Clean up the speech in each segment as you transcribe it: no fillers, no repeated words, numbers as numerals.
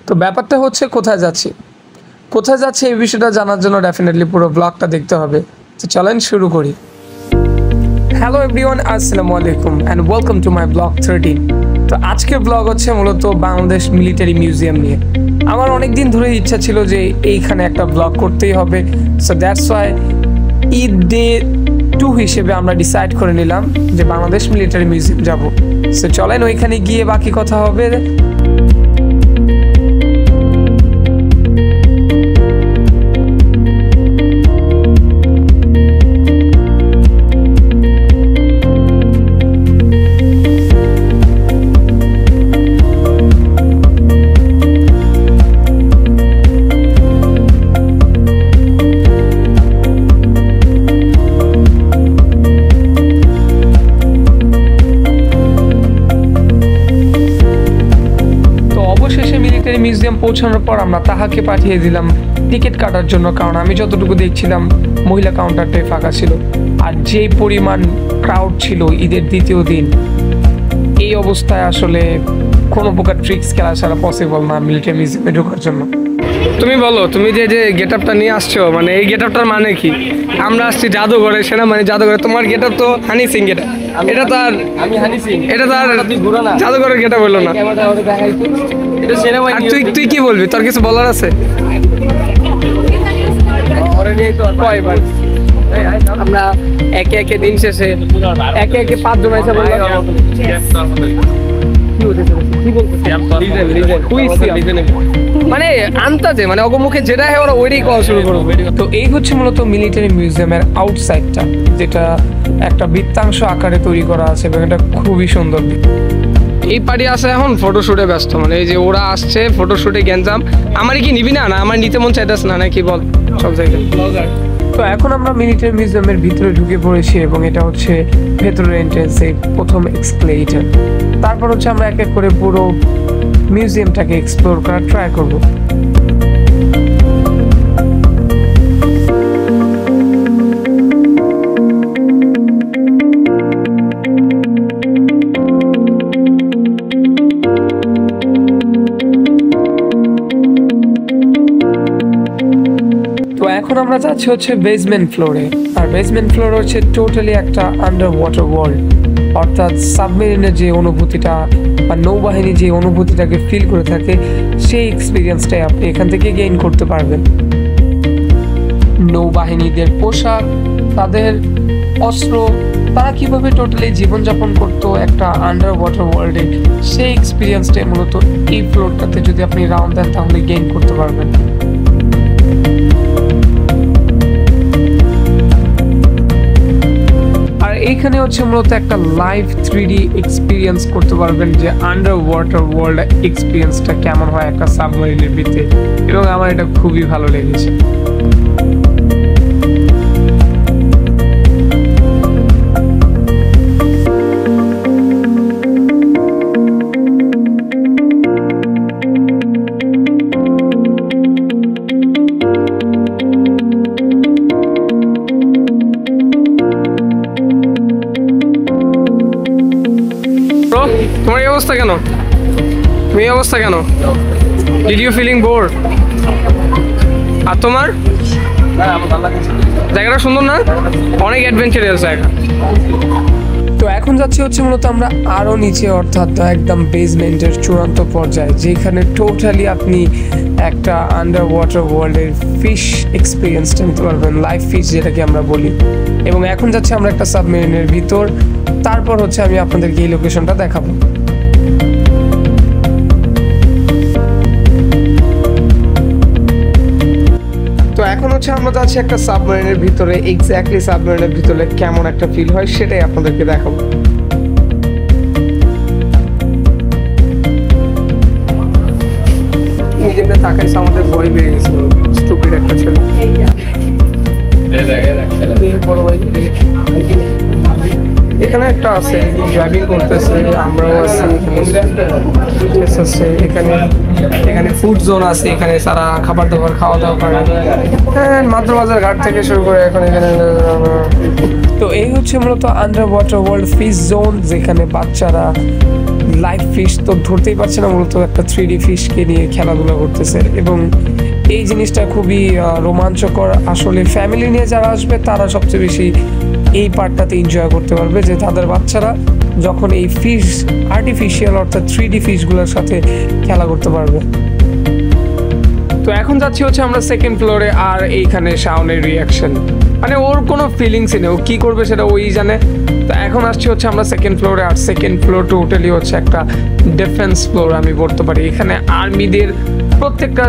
তো ব্যাপারটা হচ্ছে কোথায় যাচ্ছি এই বিষয়টা জানার জন্য ডেফিনেটলি পুরো ব্লগটা দেখতে হবে। তো চলেন শুরু করি। হ্যালো এভরিওয়ান, আসসালামু আলাইকুম and welcome to my blog 13। তো আজকের ব্লগ হচ্ছে মূলত বাংলাদেশ মিলিটারি মিউজিয়াম নিয়ে। আমার অনেক দিন ধরে ইচ্ছা ছিল যে এইখানে একটা ব্লগ করতেই হবে, so that's why Eid day 2 হিসেবে আমরা ডিসাইড করে নিলাম যে বাংলাদেশ মিলিটারি মিউজিয়াম যাব। সো চলেন ওইখানে গিয়ে বাকি কথা হবে। মিউজিয়াম পৌঁছানোর পর আমরা তাহাকে পাঠিয়ে দিলাম টিকিট কাটার জন্য, কারণ আমি যতটুকু দেখছিলাম মহিলা কাউন্টারটাই ফাঁকা ছিল। আর যেই পরিমাণ ক্রাউড ছিল ঈদের দ্বিতীয় দিন, এই অবস্থায় আসলে কোনো প্রকার ট্রিক্স খেলা ছাড়া পসিবল না মিলিটারি মিউজিয়ামে ঢোকার জন্য। তুমি বলো, তুমি যে গেট আপটা নিয়ে আসছো, মানে এই গেট আপটার মানে কি? আমরা আসছি জাদুঘরে, সেনা মানে জাদুঘরে। তোমার গেট আপ তো হানি সিং, এটা তো আর জাদুঘরের গেট আপ হলো না। তুই কি বলবি? তোর কিছু বলার আছে? আমরা একে একে দিন শেষে একে 5 জন এসে বললাম মানে আন্তাজে, মানে অগমুখে যেটা হয় ওরা ওইটাই করা শুরু করবো। তো এই হচ্ছে মূলত মিলিটারি মিউজিয়ামের আউটসাইডটা, যেটা একটা বৃত্তাংশ আকারে তৈরি করা আছে এবং এটা খুবই সুন্দর। এই পার্টি আসে এখন ফটোশুটে ব্যস্ত, মানে এই যে ওরা আসছে ফটোশুটে গ্যাঞ্জাম। আমারই কি নিবি না? আমার নিতে মন চাইতেছে না নাকি বল সব জায়গায়। তো এখন আমরা মিলিটারি মিউজিয়ামের ভিতরে ঢুকে পড়েছি এবং এটা হচ্ছে ভেতরের এন্ট্রেন্সে প্রথম এক্সকেলেটর। তারপর হচ্ছে আমরা এক এক করে পুরো মিউজিয়ামটাকে এক্সপ্লোর করার ট্রাই করব। এখন আমরা যাচ্ছি হচ্ছে বেসমেন্ট ফ্লোরে, আর বেসমেন্ট ফ্লোর হচ্ছে টোটালি একটা আন্ডার ওয়াটার ওয়ার্ল্ড, অর্থাৎ সাবমেরিনের যে অনুভূতিটা বা নৌবাহিনী যে অনুভূতিটাকে ফিল করে থাকে, সেই এক্সপিরিয়েন্সটাই আপনি এখান থেকে গেইন করতে পারবেন। নৌবাহিনীদের পোশাক, তাদের অস্ত্র, তারা কিভাবে টোটালি জীবনযাপন করতো একটা আন্ডার ওয়াটার ওয়ার্ল্ডে, সেই এক্সপিরিয়েন্সটাই মূলত এই ফ্লোরটাতে যদি আপনি রাউন্ড দেন তাহলে গেইন করতে পারবেন। এইখানে হচ্ছে মূলত একটা লাইভ 3D এক্সপিরিয়েন্স করতে পারবেন, যে আন্ডার ওয়াটার ওয়ার্ল্ড এক্সপিরিয়েন্সটা কেমন হয় একটা সাবমেরিনের ভিতরে, এবং আমার এটা খুবই ভালো লেগেছে। তোমার এই অবস্থা কেন? তুমি অবস্থা কেন? Did you feeling bore? আর তোমার জায়গাটা সুন্দর না? অনেক অ্যাডভেঞ্চারাস জায়গা। তো এখন যাচ্ছি হচ্ছে মূলত আমরা আরও নিচে, অর্থাৎ একদম বেসমেন্টের চূড়ান্ত পর্যায়ে, যেখানে টোটালি আপনি একটা আন্ডার ওয়াটার ওয়ার্ল্ডের ফিশ এক্সপিরিয়েন্সটা নিতে পারবেন, লাইভ ফিশ যেটাকে আমরা বলি। এবং এখন যাচ্ছি আমরা একটা সাবমেরিনের ভিতর, তারপর হচ্ছে আমি আপনাদেরকে এই লোকেশনটা দেখাবো। তো এখন হচ্ছে আমরা যাচ্ছি একটা সাবমেরিনের ভিতরে, এক্স্যাক্টলি সাবমেরিনের ভিতরে কেমন একটা ফিল হয় সেটাই আপনাদেরকে দেখাবো। নিজেকে তাকাইছে, আমাদের ভয় পেয়ে গেছিল, স্টুপিড একটা ছেলে। এখানে একটা আছে ড্রাইভিং করতেছে, আমরাও আছি এখানে। এখানে ফুড জোন আছে, এখানে সারা খাবার দাবার খাওয়া দাওয়া করে। হ্যাঁ, মাদ্রাবাজার ঘাট থেকে শুরু করে এখন এখানে। তো এই হচ্ছে মূলত under water world fish zone, যেখানে বাচ্চারা লাইভ ফিশ তো ধরতেই পারছে না, মূলত একটা 3D ফিশকে নিয়ে খেলাধুলা করতেছে এবং এই জিনিসটা খুবই রোমাঞ্চকর। আসলে ফ্যামিলি নিয়ে যারা আসবে তারা সবচেয়ে বেশি এই পার্টটাতে এনজয় করতে পারবে, যে তাদের বাচ্চারা যখন এই ফিশ আর্টিফিশিয়াল অর্থাৎ 3D ফিশগুলোর সাথে খেলা করতে পারবে। তো এখন যাচ্ছি হচ্ছে আমরা সেকেন্ড ফ্লোরে, আর এইখানে শাওনের রিয়াকশন, মানে ওর কোনো ফিলিংসই নেই, ও কী করবে সেটা ওই জানে। তো এখন আসছি হচ্ছে আমরা সেকেন্ড ফ্লোরে, আর সেকেন্ড ফ্লোর টোটালি হচ্ছে একটা ডিফেন্স ফ্লোর আমি বলতে পারি। এখানে আর্মিদের প্রত্যেকটা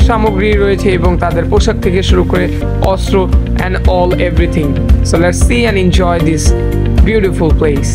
সামগ্রী রয়েছে এবং তাদের পোশাক থেকে শুরু করে অস্ত্র and all everything. So let's see and enjoy this beautiful place.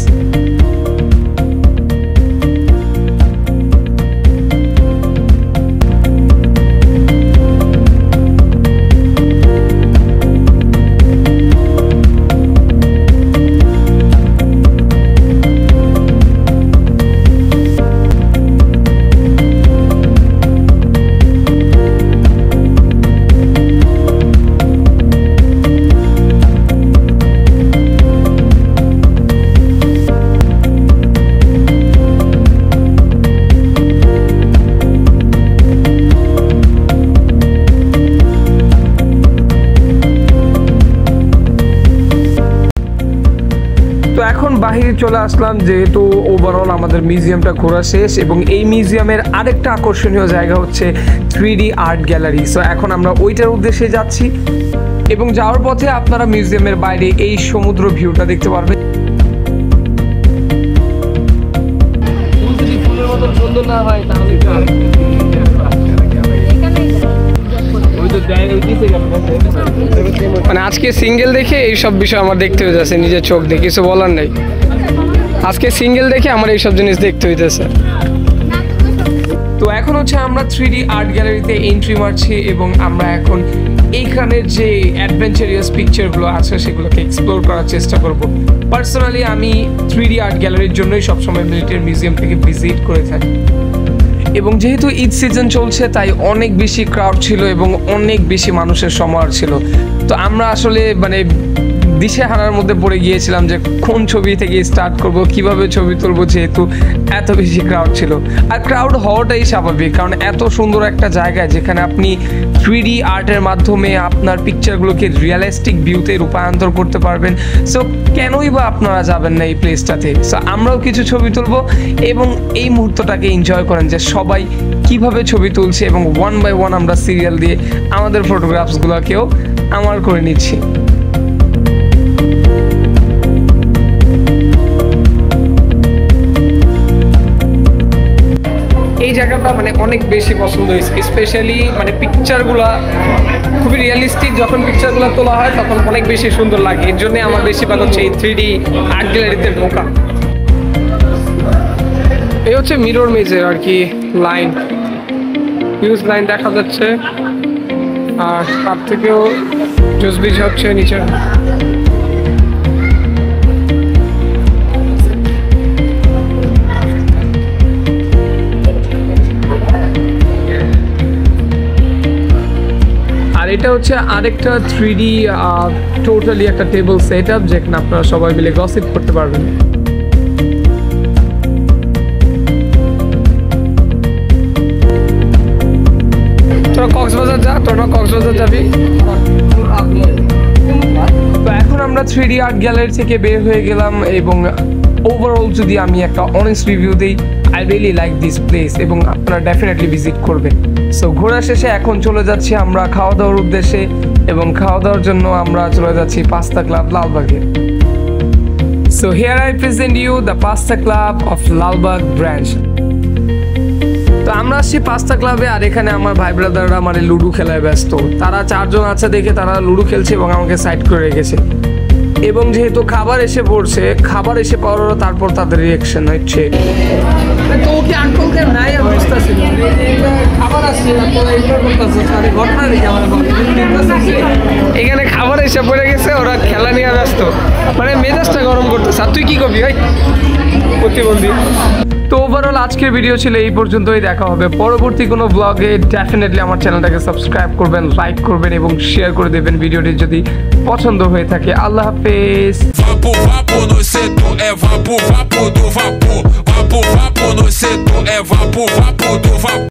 এখন বাহিরে চলে আসলাম, যেহেতু ওভারঅল আমাদের মিউজিয়ামটা ঘোরা শেষ এবং এই মিউজিয়ামের আরেকটা আকর্ষণীয় জায়গা হচ্ছে 3D আর্ট গ্যালারি। সো এখন আমরা ওইটার উদ্দেশ্যে যাচ্ছি এবং যাওয়ার পথে আপনারা মিউজিয়ামের বাইরে এই সমুদ্র ভিউটা দেখতে পারবেন। সুন্দর না হয় তাহলে মানে আজকে সিঙ্গেল দেখে এইসব বিষয় আমার দেখতে হইতেছে, নিজের চোখ দিয়ে কিছু বলার নেই। আজকে সিঙ্গেল দেখে আমার এইসব জিনিস দেখতে হইতেছে। তো এখন হচ্ছে আমরা 3D আর্ট গ্যালারিতে এন্ট্রি মারছি এবং আমরা এখন এইখানের যে অ্যাডভেঞ্চারিয়াস পিকচারগুলো আছে সেগুলোকে এক্সপ্লোর করার চেষ্টা করব। পার্সোনালি আমি 3D আর্ট গ্যালারির জন্যই সবসময় মিলিটারি মিউজিয়াম থেকে ভিজিট করে থাকি এবং যেহেতু ঈদ সিজন চলছে তাই অনেক বেশি ক্রাউড ছিল এবং অনেক বেশি মানুষের সমাহার ছিল। তো আমরা আসলে মানে দিশেহারার মধ্যে পড়ে গিয়েছিলাম যে কোন ছবি থেকে স্টার্ট করব, কিভাবে ছবি তুলবো, যেহেতু এত বেশি ক্রাউড ছিল। আর ক্রাউড হওয়াটাই স্বাভাবিক, কারণ এত সুন্দর একটা জায়গায় যেখানে আপনি 3D আর্টের মাধ্যমে আপনার পিকচারগুলোকে রিয়েলিস্টিক ভিউতে রূপান্তর করতে পারবেন। সো কেনই বা আপনারা যাবেন না এই প্লেসটাতে। সো আমরাও কিছু ছবি তুলবো এবং এই মুহূর্তটাকে এনজয় করেন যে সবাই কিভাবে ছবি তুলছে এবং ওয়ান বাই ওয়ান আমরা সিরিয়াল দিয়ে আমাদের ফটোগ্রাফসগুলোকেও আমার করে নিচ্ছি। এই জায়গাটা মানে অনেক বেশি পছন্দ হয়েছে, স্পেশালি মানে পিকচারগুলো খুবই রিয়েলিস্টিক। যখন পিকচারগুলো তোলা হয় তখন অনেক বেশি সুন্দর লাগে, এর জন্য আমার বেশিরভাগ হচ্ছে এই 3D আর্ট গ্যালারিতে ঢোকা। এই হচ্ছে মিরর মেজের আর কি লাইন, হিউজ লাইন দেখা যাচ্ছে, আর তার থেকেও জুসবিজ হচ্ছে নিচে। আর এটা হচ্ছে আরেকটা 3D টোটালি একটা টেবল সেট আপ, যেখানে আপনারা সবাই মিলে গসিপ করতে পারবেন। তোরা কক্সবাজার যা, তোরা কক্সবাজার যাবি। তো এখন আমরা 3D আর্ট গ্যালারি থেকে বের হয়ে গেলাম এবং ওভারঅল যদি আমি একটা অনেস্ট রিভিউ দিই, I really like this place এবং আপনারা ডেফিনেটলি ভিজিট করবেন। সো ঘোরা শেষে এখন চলে যাচ্ছি আমরা খাওয়া দাওয়ার উদ্দেশ্যে এবং খাওয়া দাওয়ার জন্য আমরা চলে যাচ্ছি পাস্তা ক্লাব লালবাগে। So here I present you the pasta club of Lalbagh branch. তো আমরা আসছি পাস্তা ক্লাবে, আর এখানে আমার ভাই ব্রাদাররা মানে লুডো খেলায় ব্যস্ত। তারা 4 জন আছে দেখে তারা লুডো খেলছে এবং আমাকে সাইড করে রেখেছে। এবং যেহেতু খাবার এসে পড়ছে, খাবার এসে পাওয়ারও তারপর তাদের রিয়াকশন হচ্ছে তো কি আঙ্কল কে নাই আমি বুঝতেছি খাবার আসছে এখানে খাবার এসে পড়ে গেছে, ওরা খেলা নিয়ে ব্যস্ত, মানে মেজাজটা গরম করতেছে। আর তুই কি করবি ভাই প্রতিবন্ধী? তো ওভারঅল আজকের ভিডিও ছিল এই পর্যন্তই। দেখা হবে পরবর্তী কোনো ব্লগে। ডেফিনেটলি আমার চ্যানেলটাকে সাবস্ক্রাইব করবেন, লাইক করবেন এবং শেয়ার করে দেবেন ভিডিওটি যদি পছন্দ হয়ে থাকে। আল্লাহ হাফেজ। vapo, vapo no setor, é vapo, vapo do vapo.